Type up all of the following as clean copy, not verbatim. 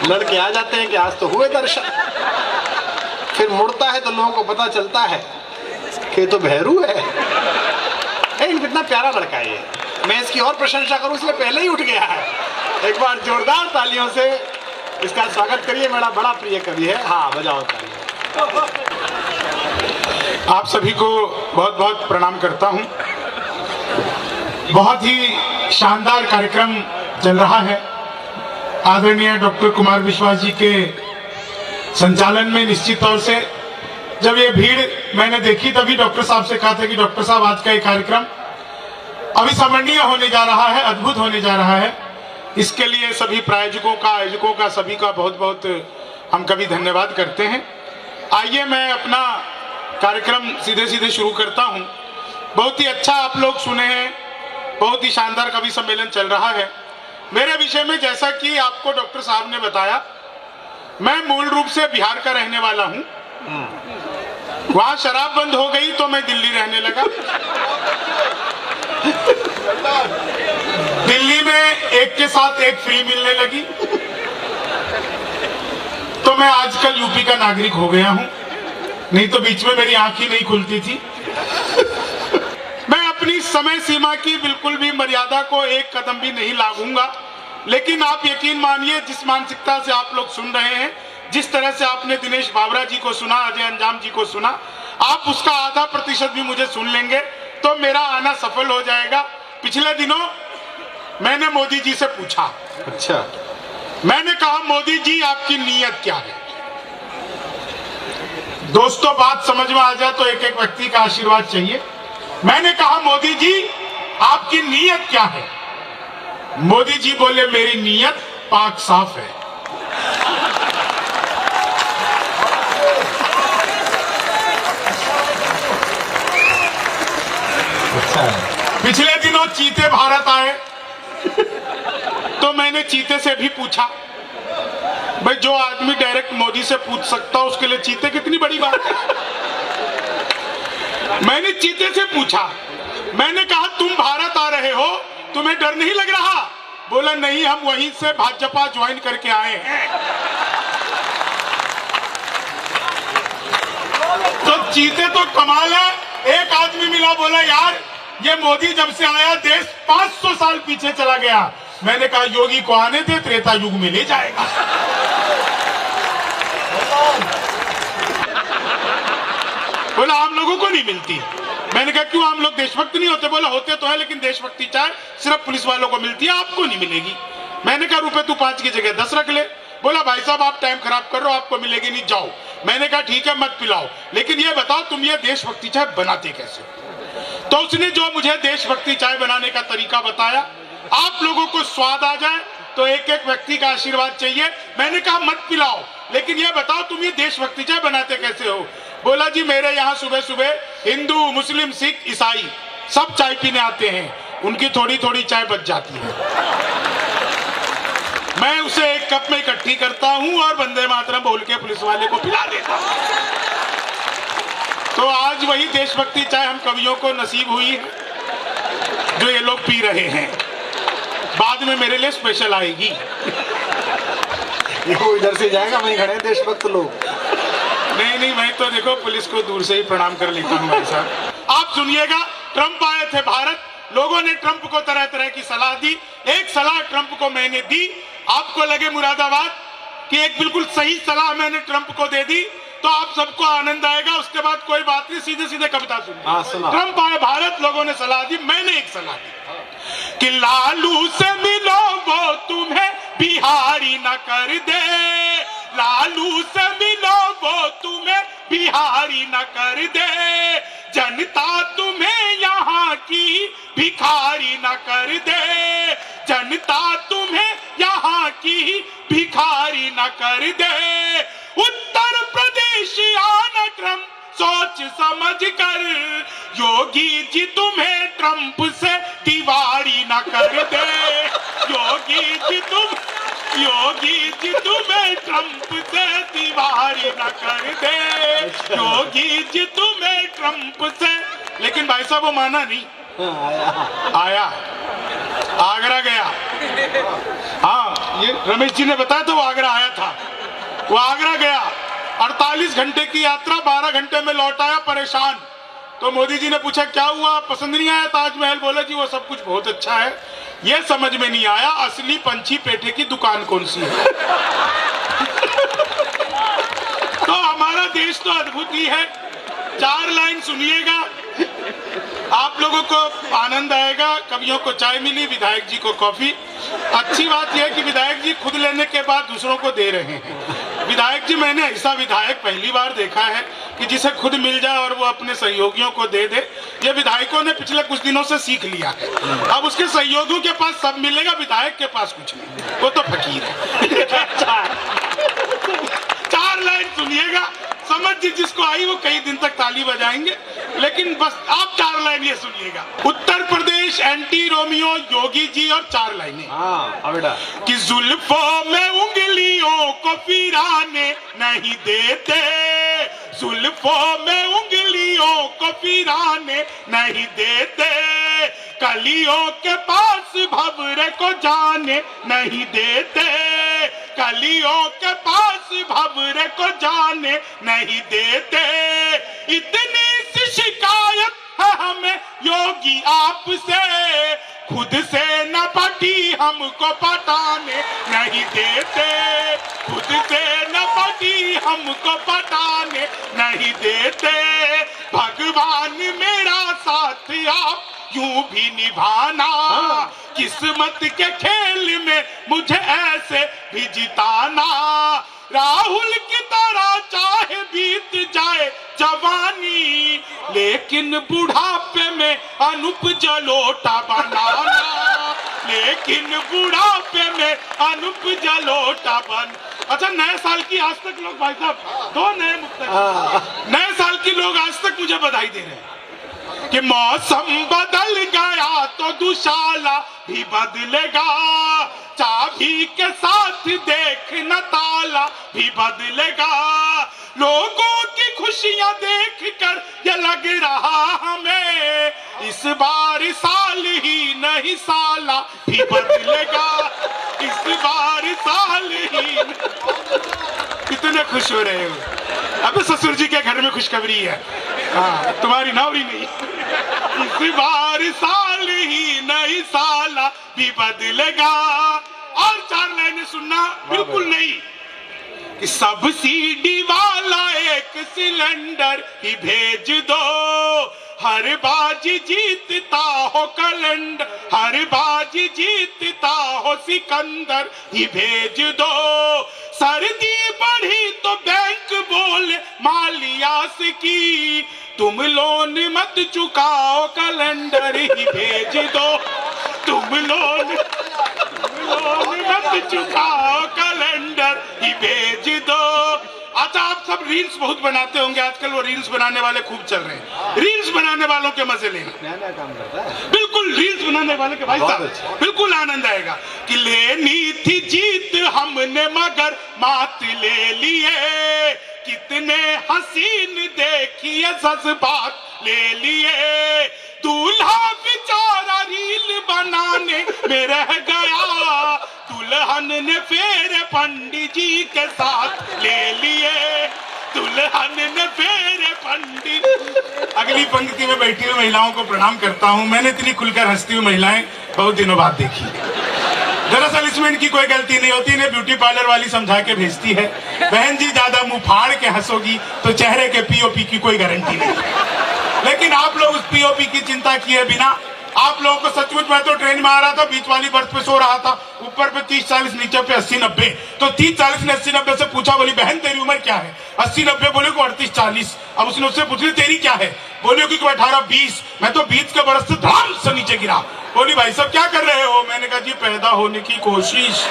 लड़के आ जाते हैं कि आज तो हुए दर्शन, फिर मुड़ता है तो लोगों को पता चलता है कि तो भैरू है। कितना प्यारा लड़का है ये, मैं इसकी और प्रशंसा करूं इसलिए पहले ही उठ गया है। एक बार जोरदार तालियों से इसका स्वागत करिए, मेरा बड़ा प्रिय कवि है। हाँ बजाओ तालियां। आप सभी को बहुत बहुत प्रणाम करता हूं। बहुत ही शानदार कार्यक्रम चल रहा है। आदरणीय डॉक्टर कुमार विश्वास जी के संचालन में निश्चित तौर से जब ये भीड़ मैंने देखी तभी डॉक्टर साहब से कहा था कि डॉक्टर साहब आज का ये कार्यक्रम अविस्मरणीय होने जा रहा है, अद्भुत होने जा रहा है। इसके लिए सभी प्रायोजकों का, आयोजकों का, सभी का बहुत बहुत हम कभी धन्यवाद करते हैं। आइए मैं अपना कार्यक्रम सीधे सीधे शुरू करता हूं। बहुत ही अच्छा आप लोग सुने हैं, बहुत ही शानदार कवि सम्मेलन चल रहा है। मेरे विषय में जैसा कि आपको डॉक्टर साहब ने बताया, मैं मूल रूप से बिहार का रहने वाला हूं। वहां शराब बंद हो गई तो मैं दिल्ली रहने लगा। दिल्ली में एक के साथ एक फ्री मिलने लगी तो मैं आजकल यूपी का नागरिक हो गया हूं, नहीं तो बीच में मेरी आंख ही नहीं खुलती थी। मैं अपनी समय सीमा की बिल्कुल भी मर्यादा को एक कदम भी नहीं लागूंगा, लेकिन आप यकीन मानिए जिस मानसिकता से आप लोग सुन रहे हैं, जिस तरह से आपने दिनेश बाबरा जी को सुना, अजय अंजाम जी को सुना, आप उसका आधा प्रतिशत भी मुझे सुन लेंगे तो मेरा आना सफल हो जाएगा। पिछले दिनों मैंने मोदी जी से पूछा, अच्छा, मैंने कहा मोदी जी आपकी नीयत क्या है? दोस्तों बात समझ में आ जाए तो एक एक व्यक्ति का आशीर्वाद चाहिए। मैंने कहा मोदी जी आपकी नीयत क्या है? मोदी जी बोले मेरी नीयत पाक साफ है। पिछले दिनों चीते भारत आए तो मैंने चीते से भी पूछा, भाई जो आदमी डायरेक्ट मोदी से पूछ सकता उसके लिए चीते कितनी बड़ी बात है। मैंने चीते से पूछा, मैंने कहा तुम भारत आ रहे हो, तुम्हें डर नहीं लग रहा? बोला नहीं, हम वहीं से भाजपा ज्वाइन करके आए हैं। तो चीते तो कमाल है। एक आदमी मिला, बोला यार ये मोदी जब से आया देश 500 साल पीछे चला गया। मैंने कहा योगी को आने दे, त्रेता युग में ले जाएगा। बोला आम लोगों को नहीं मिलती। मैंने कहा क्यों, आम लोग देशभक्त नहीं होते? बोला होते तो है, लेकिन देशभक्ति चाय सिर्फ पुलिस वालों को मिलती है, आपको नहीं मिलेगी। मैंने कहा रुपए तू 5 की जगह 10 रख ले। बोला भाई साहब आप टाइम खराब कर रहे हो, आपको मिलेगी नहीं, जाओ। मैंने कहा ठीक है मत पिलाओ, लेकिन ये बताओ तुम ये देशभक्ति चाय बनाते कैसे? तो उसने जो मुझे देशभक्ति चाय बनाने का तरीका बताया, आप लोगों को स्वाद आ जाए तो एक एक व्यक्ति का आशीर्वाद चाहिए। मैंने कहा मत पिलाओ, लेकिन ये बताओ तुम ये देशभक्ति चाय बनाते कैसे हो? बोला जी मेरे यहाँ सुबह सुबह हिंदू, मुस्लिम, सिख, ईसाई सब चाय पीने आते हैं, उनकी थोड़ी थोड़ी चाय बच जाती है, मैं उसे एक कप में इकट्ठी करता हूं और वंदे मातरम बोल के पुलिस वाले को पिला देता हूं। तो आज वही देशभक्ति चाय हम कवियों को नसीब हुई है जो ये लोग पी रहे हैं। बाद में मेरे लिए स्पेशल आएगी। वो इधर से जाएगा, वहीं खड़े हैं देशभक्त लोग। नहीं, मैं तो देखो पुलिस को दूर से ही प्रणाम कर लेता हूँ भाई साहब। आप सुनिएगा, ट्रंप आए थे भारत, लोगों ने ट्रंप को तरह तरह की सलाह दी। एक सलाह ट्रंप को मैंने दी, आपको लगे मुरादाबाद कि एक बिल्कुल सही सलाह मैंने ट्रंप को दे दी तो आप सबको आनंद आएगा। उसके बाद कोई बात नहीं, सीधे सीधे कविता सुनिए। ट्रंप आए भारत, लोगों ने सलाह दी, मैंने एक सलाह दी कि लालू से मिलो वो तुम्हें बिहारी न कर दे, लालू से मिलो वो तुम्हें बिहारी न कर दे, जनता तुम्हें यहाँ की भिखारी न कर दे, जनता तुम्हें यहाँ की भिखारी न कर दे। उत्तर प्रदेश आना ट्रंप सोच समझ कर, योगी जी तुम्हें ट्रंप से दीवारी न कर दे, योगी जी तुम्हें ट्रंप से दीवारी न कर दे, योगी जी तुम्हें ट्रंप से। लेकिन भाई साहब वो माना नहीं, आया आगरा गया। हाँ, ये रमेश जी ने बताया था, वो आगरा आया था। वो आगरा गया, 48 घंटे की यात्रा, 12 घंटे में लौट आया परेशान। तो मोदी जी ने पूछा क्या हुआ, पसंद नहीं आया ताजमहल? बोला जी वो सब कुछ बहुत अच्छा है, ये समझ में नहीं आया असली पंछी पेठे की दुकान कौन सी है। तो हमारा देश तो अद्भुत ही है। 4 लाइन सुनिएगा, आप लोगों को आनंद आएगा। कवियों को चाय मिली, विधायक जी को कॉफी। अच्छी बात यह है कि विधायक जी खुद लेने के बाद दूसरों को दे रहे हैं। विधायक जी, मैंने ऐसा विधायक पहली बार देखा है कि जिसे खुद मिल जाए और वो अपने सहयोगियों को दे दे। ये विधायकों ने पिछले कुछ दिनों से सीख लिया है। अब उसके सहयोगियों के पास सब मिलेगा, विधायक के पास कुछ नहीं, वो तो फकीर है। 4 लाइन सुनिएगा, समझ जिसको आई वो कई दिन तक ताली बजाएंगे, लेकिन बस आप 4 लाइन ये सुनिएगा। उत्तर प्रदेश एंटी रोमियो योगी जी और 4 लाइनें। कि जुल्फों में उंगलियों को फिराने नहीं देते, जुल्फों में उंगलियों को फिराने नहीं देते, कलियों के पास भंवरे को जाने नहीं देते, कलियों के पास भंवरे को जाने नहीं देते। इतनी सी शिकायत है हमें योगी आपसे, खुद से न पटी हमको पटाने नहीं देते, खुद से न पटी हमको पटाने नहीं देते। भगवान मेरा साथ आप यूं भी निभाना, किस्मत के खेल में मुझे ऐसे भी जिताना। राहुल की तरह चाहे बीत जाए जवानी, लेकिन बुढ़ापे में अनूप जलोटा बनाना, लेकिन बुढ़ापे में अनूप जलोटा बन। अच्छा, नए साल की आज तक लोग, भाई साहब 2 नए मुक्तक, नए साल की लोग आज तक मुझे बधाई दे रहे हैं कि मौसम बदल गया तो दुशाला भी बदलेगा, चाबी के साथ देखना ताला भी बदलेगा। लोगों की खुशियां देखकर ये लग रहा हमें, इस बार साल ही नहीं साला भी बदलेगा, इस बार साल ही। कितने खुश हो रहे हो? अब ससुर जी के घर में खुशखबरी है, हाँ, तुम्हारी नौरी नहीं। इस बार साल ही नहीं साला भी बदलेगा। और 4 लाइनें सुनना, बिल्कुल नहीं कि सब्सिडी वाला एक सिलेंडर ही भेज दो, हर बाजी जीतता हो कैलेंडर, हर बाजी जीतता हो सिकंदर ही भेज दो। सर्दी बढ़ी तो बैंक बोले मालियास की, तुम लोन मत चुकाओ कैलेंडर ही भेज दो, तुम लोन मत चुकाओ कैलेंडर ही भेज दो। अच्छा, आप सब रील्स बहुत बनाते होंगे आजकल, वो रील्स बनाने वाले खूब चल रहे हैं। रील्स बनाने वालों के मजे लेना, नया काम करता है बिल्कुल। रील्स बनाने वाले के भाई साहब बिल्कुल आनंद आएगा कि लेनी थी जीत हमने मगर मात ले लिए, कितने हसीन देखिए जज्बात ले लिए। दूल्हा बेचारा रील बनाने में रह गया, दुल्हन ने फेरे पंडित जी के साथ ले लिए, दुल्हन ने फेरे पंडित। अगली पंक्ति में बैठी हुई महिलाओं को प्रणाम करता हूं। मैंने इतनी खुलकर हंसती हुई महिलाएं बहुत दिनों बाद देखी। दरअसल इसमें इनकी कोई गलती नहीं होती, इन्हें ब्यूटी पार्लर वाली समझा के भेजती है। बहन जी ज्यादा मुंह फाड़ के हंसोगी तो चेहरे के पीओपी की कोई गारंटी नहीं। लेकिन आप लोग उस पीओपी की चिंता किए बिना, आप लोगों को सचमुच, मैं तो ट्रेन में आ रहा था, बीच वाली बर्थ पे सो रहा था, ऊपर पे 30-40, नीचे पे 80-90। तो 30-40 ने 80-90 से पूछा, बोली बहन तेरी उम्र क्या है? 80-90 बोले को 38-40। अब उसने उससे पूछ ली तेरी क्या है? बोले कि 18-20। मैं तो 20 के बरस से धड़ाम से नीचे गिरा। बोली भाई साहब क्या कर रहे हो? मैंने कहा जी पैदा होने की कोशिश।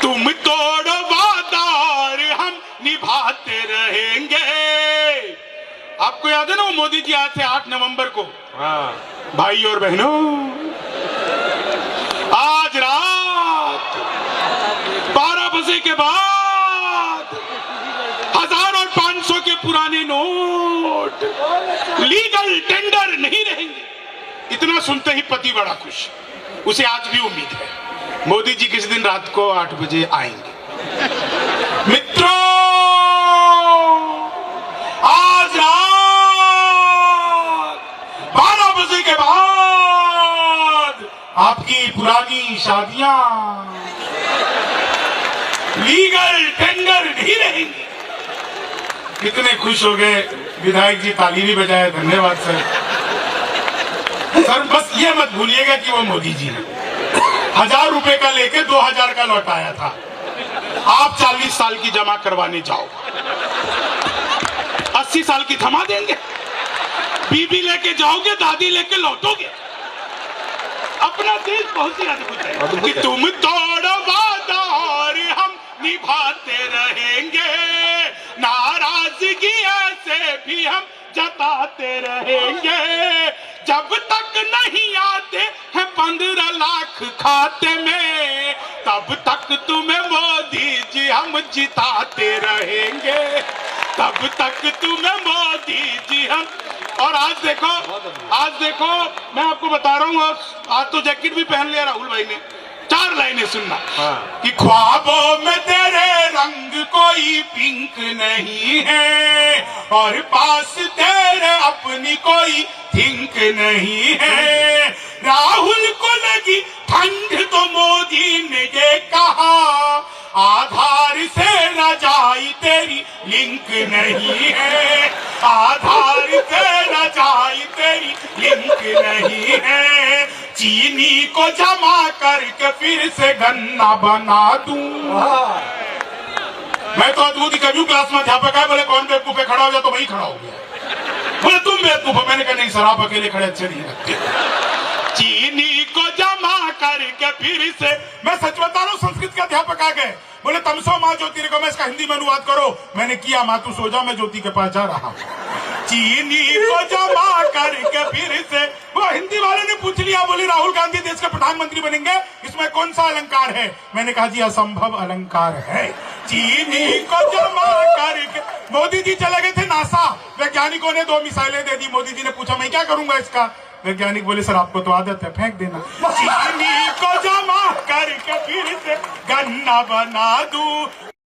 तुम तोड़ो वादा और हम निभाते रहेंगे। आपको याद है ना वो मोदी जी आए थे 8 नवंबर को। भाई और बहनों, आज रात 12 बजे के बाद 1000 और 500 के पुराने नोट लीगल टेंडर नहीं रहेंगे। इतना सुनते ही पति बड़ा खुश। उसे आज भी उम्मीद है मोदी जी किस दिन रात को 8 बजे आएंगे। मित्रों, आज रात 12 बजे के बाद आपकी पुरानी शादियां लीगल टेंडर नहीं रहेंगी। कितने खुश हो गए विधायक जी, ताली भी बजाए, धन्यवाद सर। सर बस ये मत भूलिएगा कि वो मोदी जी ने 1000 रुपए का लेके 2000 का लौटाया था। आप 40 साल की जमा करवाने जाओ, 80 साल की थमा देंगे। बीबी लेके जाओगे, दादी लेके लौटोगे। अपना देश बहुत ही अद्भुत है कि तुम तोड़ो वादा और हम निभाते रहेंगे, नाराजगी ऐसे भी हम जताते रहेंगे। जब तक नहीं आते हैं 15 लाख खाते में, तब तक तुम्हें मोदी जी हम जिताते रहेंगे, तब तक तुम्हें मोदी जी हम। और आज देखो मैं आपको बता रहा हूँ, आज तो जैकेट भी पहन लिया राहुल भाई ने। 4 लाइनें सुनना कि ख्वाबों में तेरे रंग कोई पिंक नहीं है, और पास तेरे अपनी कोई थिंक नहीं है। राहुल को लगी ठंड तो मोदी ने ये कहा, आधार से न जाई तेरी लिंक नहीं है, आधार से न जाई तेरी लिंक नहीं है। चीनी को जमा करके फिर से गन्ना बना दूं। मैं तो दूध कभी क्लास में अध्यापक है, बोले कौन बेवकूफ पे खड़ा हो गया, तो वही खड़ा हो गया। बोले तुम बेवकूफ हो। मैंने कहा नहीं सर, आप अकेले खड़े अच्छे नहीं लगते। चीनी को जमा करके फिर से, मैं सच बता रहा हूँ, संस्कृत के अध्यापक आ गए, बोले तमसो माँ ज्योतिर्गमय, इसका हिंदी में अनुवाद करो। मैंने किया, माँ तू सो जा, मैं ज्योति के पास जा रहा हूँ। चीनी को जमा करके फिर से, वो हिंदी वाले ने पूछ लिया, बोले राहुल गांधी देश के प्रधानमंत्री बनेंगे, इसमें कौन सा अलंकार है? मैंने कहा जी असंभव अलंकार है। चीनी को जमा करके, मोदी जी चले गए थे नासा, वैज्ञानिकों ने 2 मिसाइलें दे दी। मोदी जी ने पूछा मैं क्या करूंगा इसका? वैज्ञानिक बोले सर आपको तो आदत है, फेंक देना। चीनी को जमा करके फिर से गन्ना बना दूं।